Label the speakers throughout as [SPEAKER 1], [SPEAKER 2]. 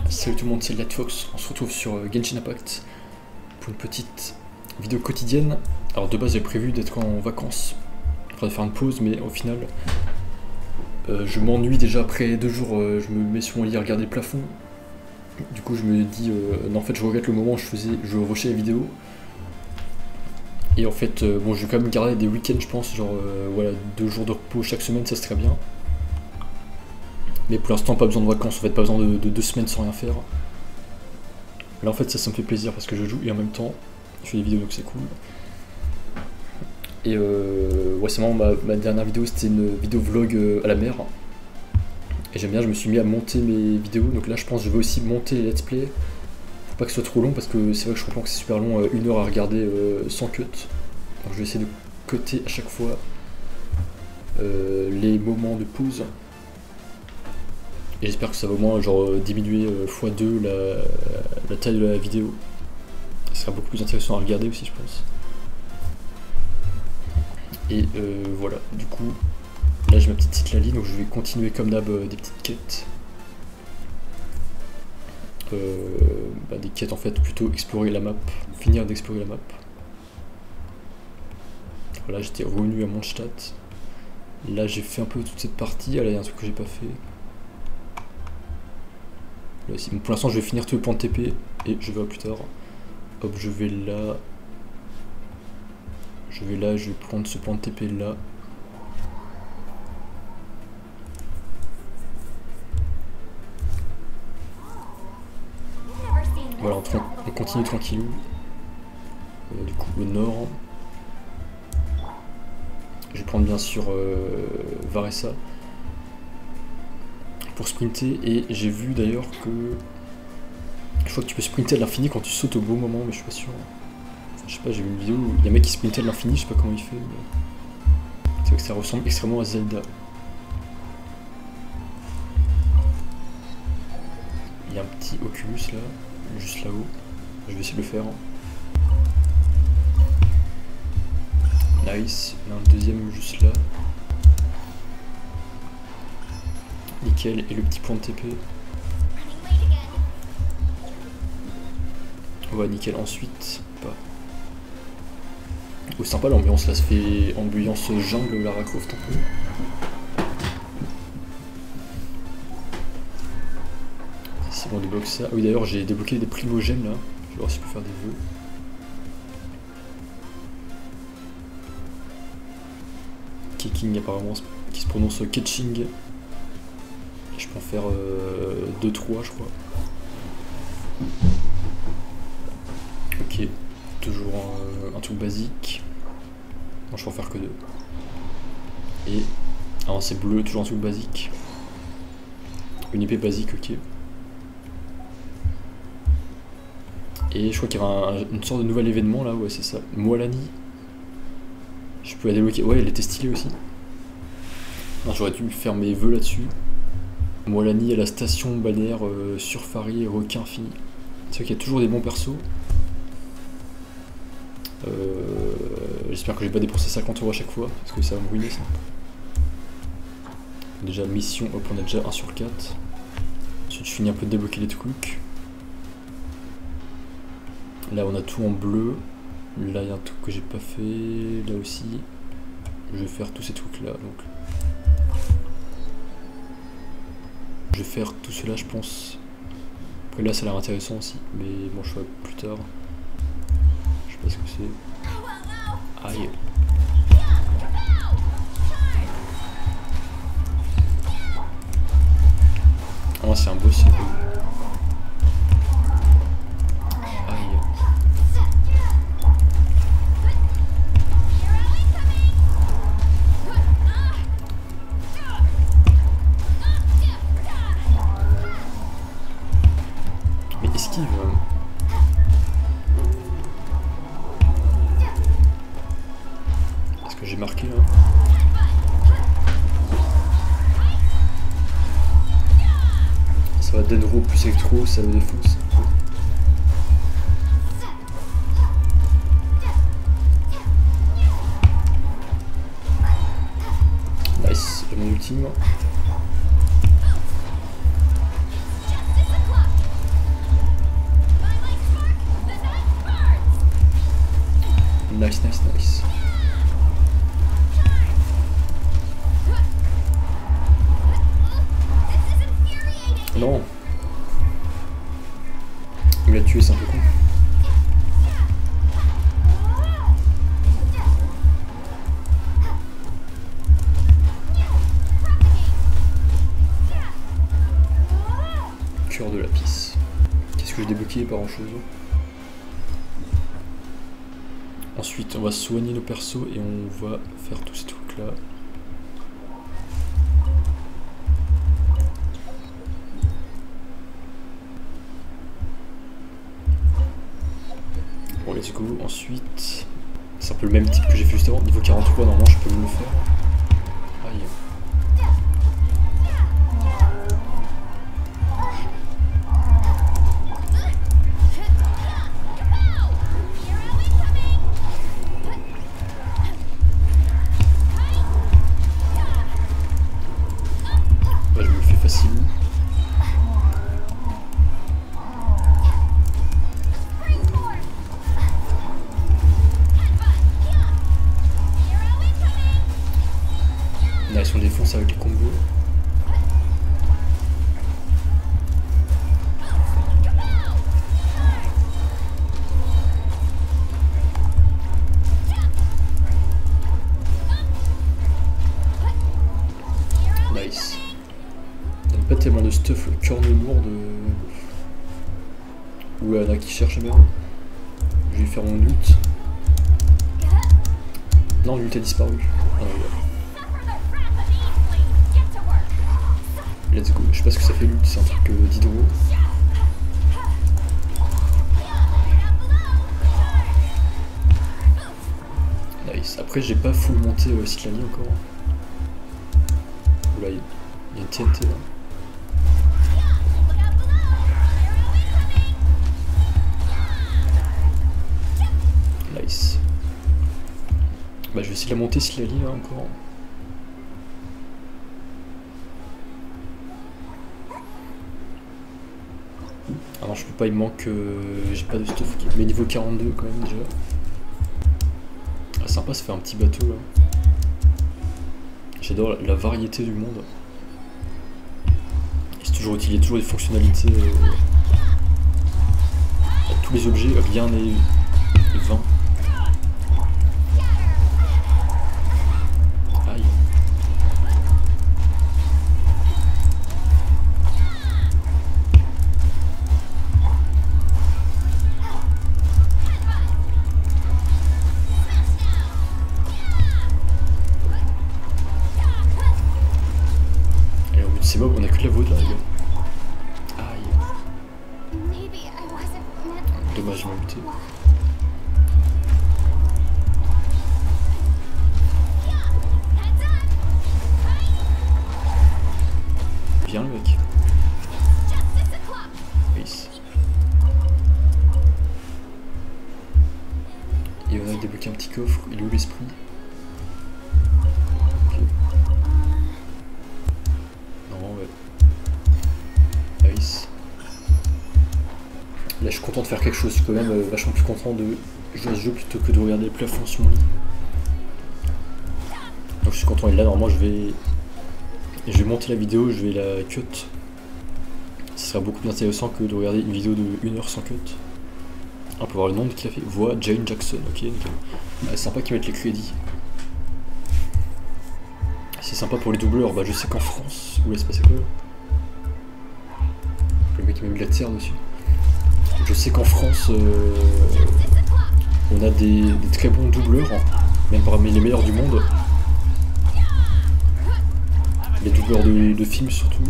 [SPEAKER 1] Salut tout le monde, c'est Lightfox, on se retrouve sur Genshin Impact pour une petite vidéo quotidienne. Alors de base j'avais prévu d'être en vacances, enfin de faire une pause, mais au final je m'ennuie déjà après 2 jours, je me mets sur mon lit à regarder le plafond. Du coup je me dis, non en fait je regrette le moment où je rushais les vidéos. Et en fait, bon je vais quand même garder des week-ends je pense, genre voilà 2 jours de repos chaque semaine, ça serait bien. Mais pour l'instant pas besoin de vacances, en fait pas besoin de 2 semaines sans rien faire. Là en fait ça me fait plaisir parce que je joue et en même temps je fais des vidéos donc c'est cool. Et ouais c'est marrant, ma dernière vidéo c'était une vidéo vlog à la mer. Et j'aime bien, je me suis mis à monter mes vidéos, donc là je pense que je vais aussi monter les let's play. Faut pas que ce soit trop long parce que c'est vrai que je comprends que c'est super long, 1 heure à regarder sans cut. Donc je vais essayer de cutter à chaque fois les moments de pause. Et j'espère que ça va au moins genre diminuer x2 la taille de la vidéo. Ce sera beaucoup plus intéressant à regarder aussi je pense. Et voilà, du coup, là j'ai ma petite cyclalie, donc je vais continuer comme d'hab des petites quêtes. Des quêtes en fait, plutôt explorer la map, finir d'explorer la map. Voilà, j'étais revenu à Mondstadt. Là j'ai fait un peu toute cette partie, ah, là il y a un truc que j'ai pas fait. Là, bon, pour l'instant je vais finir tout le point de TP et je verrai plus tard. Hop, je vais là, je vais prendre ce point de TP là. Voilà, on continue tranquillou. Du coup au nord. Je vais prendre bien sûr Varessa pour sprinter, et j'ai vu d'ailleurs que je crois que tu peux sprinter à l'infini quand tu sautes au bon moment, mais je suis pas sûr. Enfin, je sais pas, j'ai vu une vidéo où il y a un mec qui sprintait à l'infini, je sais pas comment il fait, mais c'est vrai que ça ressemble extrêmement à Zelda. Il y a un petit Oculus là, juste là-haut, je vais essayer de le faire. Nice, il y en a un deuxième juste là. Nickel, et le petit point de TP. Ouais, nickel, ensuite, pas. Oh, sympa l'ambiance là, ça fait ambiance jungle Lara Croft un peu. C'est bon, on débloque ça. Ah oui, d'ailleurs, j'ai débloqué des primogènes là. Je vais voir si je peux faire des vœux. Keking apparemment, qui se prononce Ketching. Je peux en faire 2-3 je crois. Ok, toujours un truc basique. Non, je peux en faire que 2. Et alors c'est bleu, toujours un truc basique. Une épée basique, ok. Et je crois qu'il y avait une sorte de nouvel événement là, ouais c'est ça. Moalani. Je peux la débloquer, ouais elle était stylée aussi. J'aurais dû faire mes vœux là-dessus. Moalani à la station balnéaire Surfari requin fini. C'est vrai qu'il y a toujours des bons persos. J'espère que j'ai pas dépensé 50 € à chaque fois, parce que ça va me ruiner ça. Déjà mission, hop on a déjà 1 sur 4. Ensuite je finis un peu de débloquer les trucs. Là on a tout en bleu. Là il y a un truc que j'ai pas fait, là aussi. Je vais faire tous ces trucs là donc. Je vais faire tout cela je pense. Après là ça a l'air intéressant aussi, mais bon je ferai plus tard. Je sais pas ce que c'est. Aïe. Ah c'est un boss. Aïe. Mais esquive. Est-ce que j'ai marqué là? Ça va Denro plus électro, ça me défonce. Nice, j'ai mon ultime. Nice, nice, nice. Non. Il l'a tué, c'est un peu con. Cœur de lapis. Qu'est-ce que j'ai débloqué? Pas grand chose. Ensuite, on va soigner nos persos et on va faire tous ces trucs là. Bon, let's go. Ensuite, c'est un peu le même type que j'ai fait juste avant. Niveau 43, normalement, je peux me le faire. Aïe. Là, je me le fais facilement. Nice, on défonce avec les combos. Nice. Il donne pas tellement de stuff, le cœur de lourd de... Ou Anna qui cherche bien. Je vais faire mon ult. Non, l'ult a disparu. Ah, let's go. Je sais pas ce que ça fait l'ult, c'est un truc d'hydro. Nice. Après, j'ai pas full monté Citlali encore. Oula, il y a une TNT là. Nice. Bah, je vais essayer de la monter Citlali là encore. Ah non, je peux pas, il me manque. J'ai pas de stuff. Mais niveau 42 quand même déjà. Ah, sympa, ça fait un petit bateau là. J'adore la variété du monde. C'est toujours utile, il y a toujours des fonctionnalités. Tous les objets, rien n'est vain. Aïe. C'est mob, on a que de la vôtre là, les gars. Aïe. Dommage, je m'ai buté. Viens le mec. Nice. Et on a débloqué un petit coffre, il est où l'esprit? Là je suis content de faire quelque chose, je suis quand même vachement plus content de jouer à ce jeu plutôt que de regarder le plafond sur mon lit. Donc je suis content, et là normalement je vais monter la vidéo, je vais la cut. Ce sera beaucoup plus intéressant que de regarder une vidéo de 1 heure sans cut. On peut voir le nom qu'il a fait, voix Jane Jackson, ok nickel. Ah, sympa qu'ils mettent les crédits. C'est sympa pour les doubleurs, bah je sais qu'en France, où est-ce passé quoi là? Le mec qui m'a mis de la terre dessus. Je sais qu'en France, on a des très bons doubleurs, même parmi les meilleurs du monde. Les doubleurs de films surtout.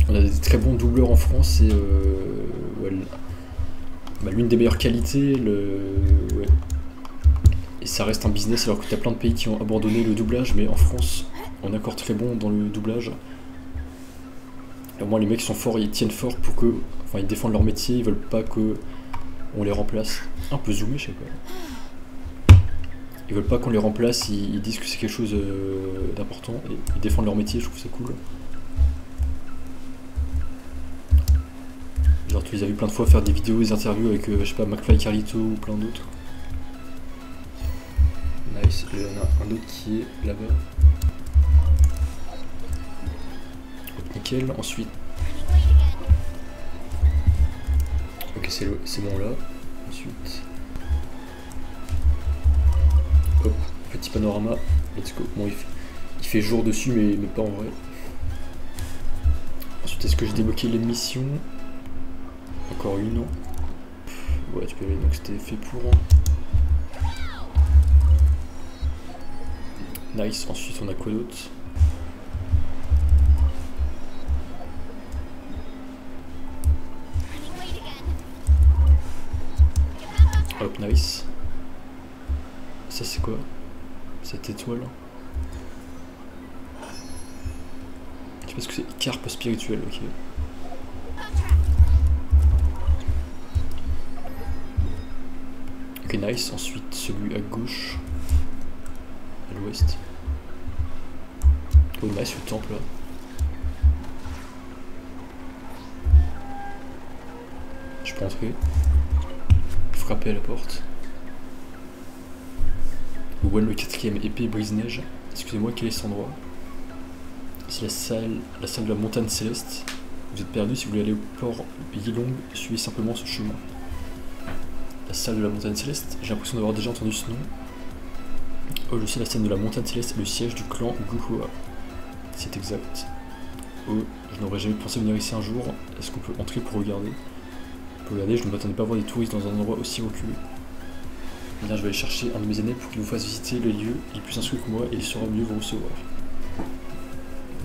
[SPEAKER 1] On a des très bons doubleurs en France et ouais, bah, l'une des meilleures qualités. Ouais. Et ça reste un business alors que tu as plein de pays qui ont abandonné le doublage, mais en France, on est encore très bon dans le doublage. Et au moins les mecs sont forts, ils tiennent fort pour que... Enfin ils défendent leur métier, ils veulent pas que on les remplace. Un peu zoomé, je sais pas. Ils veulent pas qu'on les remplace, ils disent que c'est quelque chose d'important et ils défendent leur métier, je trouve ça cool. Genre tu les as vu plein de fois faire des vidéos, des interviews avec, je sais pas, McFly Carlito ou plein d'autres. Nice, il y en a un autre qui est là-bas. Hop, nickel, ensuite... Ok, c'est bon là. Ensuite... Hop, petit panorama, let's go. Bon, il fait jour dessus, mais pas en vrai. Ensuite, est-ce que j'ai débloqué les missions? Encore une, non? Ouais, tu peux aller, donc c'était fait pour. Nice, ensuite on a quoi d'autre? Hop, nice. Ça c'est quoi? Cette étoile? Je sais pas ce que c'est, carpe spirituelle, ok. Ok, nice. Ensuite, celui à gauche, à l'ouest. Oh, nice, le temple là. Je peux entrer. Frapper à la porte. Well, le 4ème épée brise-neige. Excusez-moi, quel est cet endroit? C'est la salle de la montagne céleste. Vous êtes perdu, si vous voulez aller au port Yilong, suivez simplement ce chemin. La salle de la montagne céleste, j'ai l'impression d'avoir déjà entendu ce nom. Oh, je sais, la scène de la montagne céleste est le siège du clan Guhua. C'est exact. Oh, je n'aurais jamais pensé venir ici un jour. Est-ce qu'on peut entrer pour regarder? Pour regarder, je ne m'attendais pas à voir des touristes dans un endroit aussi reculé. Bien, je vais aller chercher un de mes aînés pour qu'il vous fasse visiter les lieux. Il est plus instruit que moi et il saura mieux vous recevoir.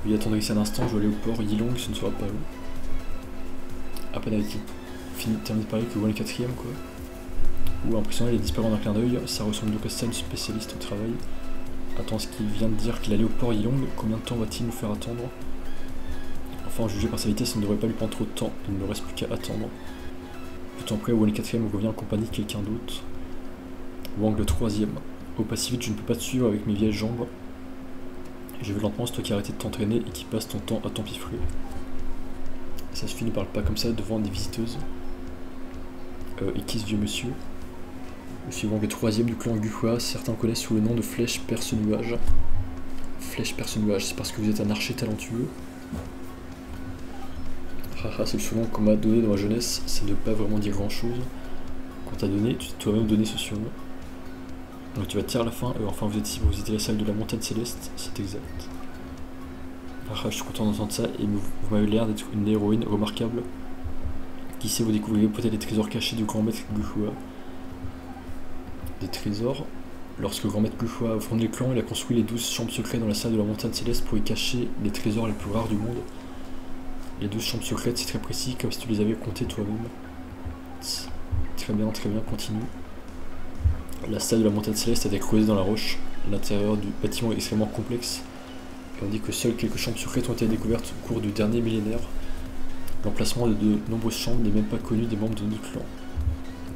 [SPEAKER 1] Oui, attendez ici un instant, je vais aller au port Yilong, ce ne sera pas où. À peine avec terminé de parler que voilà le 4ème quoi. Ou impressionnant, il est disparu en un clin d'œil, ça ressemble donc à ça, une spécialiste au travail. Attends, ce qu'il vient de dire qu'il allait au port Yilong, combien de temps va-t-il nous faire attendre? Enfin, jugé par sa vitesse, ça ne devrait pas lui prendre trop de temps, il ne me reste plus qu'à attendre. Tout après, Wang le 4ème revient en compagnie de quelqu'un d'autre. Wang le 3ème. Au pas si vite, je ne peux pas te suivre avec mes vieilles jambes. Je vais lentement, c'est toi qui arrêtes de t'entraîner et qui passe ton temps à t'empiffrer. Ça suffit, ne parle pas comme ça devant des visiteuses. Et qui ce vieux monsieur? Monsieur Wang le 3ème du clan Guhua, certains connaissent sous le nom de Flèche Perce-Nuage. Flèche Perce-Nuage, c'est parce que vous êtes un archer talentueux. Haha, c'est le surnom qu'on m'a donné dans ma jeunesse, ça ne veut pas vraiment dire grand chose. Quand t'as donné, tu t'es toi-même donné ce surnom. Donc tu vas te tirer à la fin, enfin vous êtes ici pour visiter la salle de la montagne céleste, c'est exact. Haha, je suis content d'entendre ça, et vous m'avez l'air d'être une héroïne remarquable. Qui sait, vous découvrirez peut-être les trésors cachés du grand maître Guhua. Des trésors. Lorsque le grand maître Guhua a fondé le clan, il a construit les 12 chambres secrètes dans la salle de la montagne céleste pour y cacher les trésors les plus rares du monde. Les 12 chambres secrètes, c'est très précis, comme si tu les avais comptées toi-même. Très bien, continue. La salle de la montagne céleste a été creusée dans la roche. L'intérieur du bâtiment est extrêmement complexe. Et on dit que seules quelques chambres secrètes ont été découvertes au cours du dernier millénaire. L'emplacement de nombreuses chambres n'est même pas connu des membres de notre clan.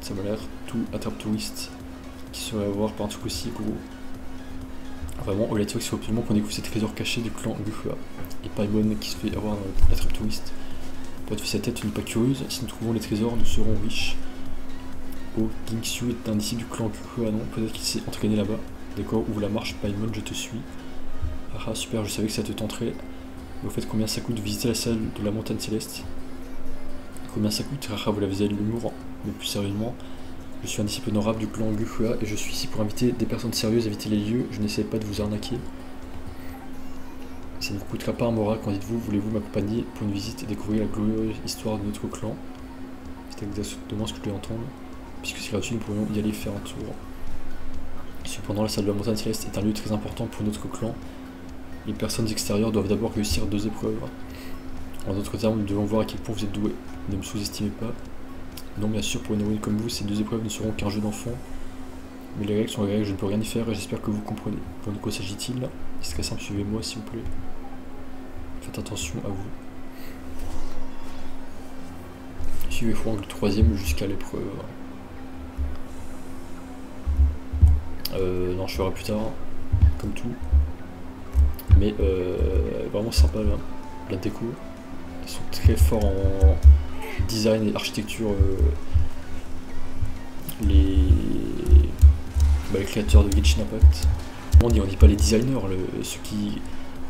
[SPEAKER 1] Ça m'a l'air tout attrape-touriste qui serait à voir par un truc aussi gros. Vraiment, Olatok, il faut absolument qu'on découvre ces trésors cachés du clan Guhua. Et Paimon qui se fait avoir dans l'attrape-touriste. Pour être fait sa tête, tu n'es pas curieuse. Si nous trouvons les trésors, nous serons riches. Oh, Gingxiu est un disciple du clan Guhua, non? Peut-être qu'il s'est entraîné là-bas. D'accord, ouvre la marche, Paimon, je te suis. Ah super, je savais que ça te tenterait. Mais au fait, combien ça coûte de visiter la salle de la montagne céleste? Combien ça coûte? Haha, vous l'avez de l'humour. Mais plus sérieusement, je suis un disciple honorable du clan Guhua et je suis ici pour inviter des personnes sérieuses à visiter les lieux. Je n'essaie pas de vous arnaquer. Ça ne vous coûtera pas un moral, qu'en dites-vous? Voulez-vous m'accompagner pour une visite et découvrir la glorieuse histoire de notre clan? C'est exactement ce que je dois entendre. Puisque c'est gratuit, nous pourrions y aller faire un tour. Cependant, la salle de la montagne céleste est un lieu très important pour notre clan. Les personnes extérieures doivent d'abord réussir 2 épreuves. En d'autres termes, nous devons voir à quel point vous êtes doué. Ne me sous-estimez pas. Non, bien sûr, pour une héroïne comme vous, ces 2 épreuves ne seront qu'un jeu d'enfant. Mais les règles sont les règles, je ne peux rien y faire et j'espère que vous comprenez. Bon, de quoi s'agit-il? C'est très simple, suivez-moi s'il vous plaît. Faites attention à vous. Suivez Wang le 3ème jusqu'à l'épreuve. Non, je ferai plus tard, comme tout. Mais vraiment sympa là, la déco. Ils sont très forts design et architecture, les créateurs de Genshin Impact. On dit pas les designers, ceux qui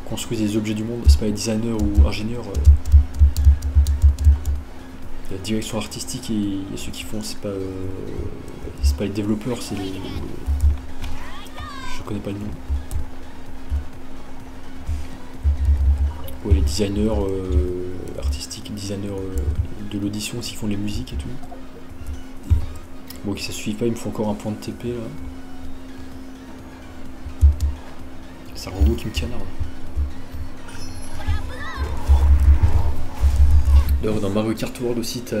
[SPEAKER 1] construisent les objets du monde, c'est pas les designers ou ingénieurs. La direction artistique et ceux qui font, c'est pas les développeurs, c'est les... Je connais pas le nom. Ouais, les designers artistiques, designers de l'audition, s'ils font les musiques et tout. Bon, ok, ça suffit pas, il me faut encore un point de TP là. C'est un robot qui me canarde. D'ailleurs, dans Mario Kart World aussi, t'as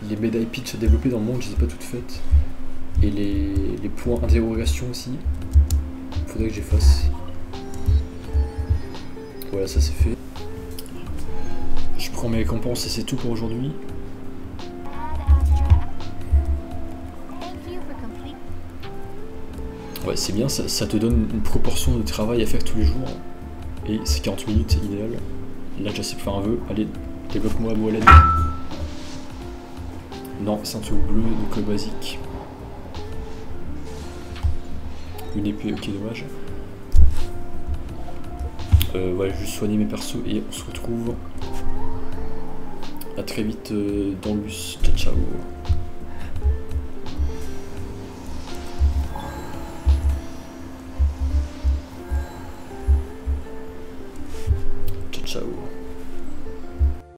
[SPEAKER 1] les médailles Peach à développer dans le monde, je les ai pas toutes faites. Et les points interrogation aussi. Faudrait que j'efface. Voilà, ça c'est fait. Je prends mes récompenses et c'est tout pour aujourd'hui. Ouais, c'est bien, ça te donne une proportion de travail à faire tous les jours. Et c'est 40 minutes, c'est idéal. Là, j'essaie de faire un vœu. Allez, développe-moi Moaled. Non, ceinture bleue de code basique. Une épée, ok, dommage. Voilà, juste soigner mes persos et on se retrouve à très vite dans le bus. Ciao, ciao.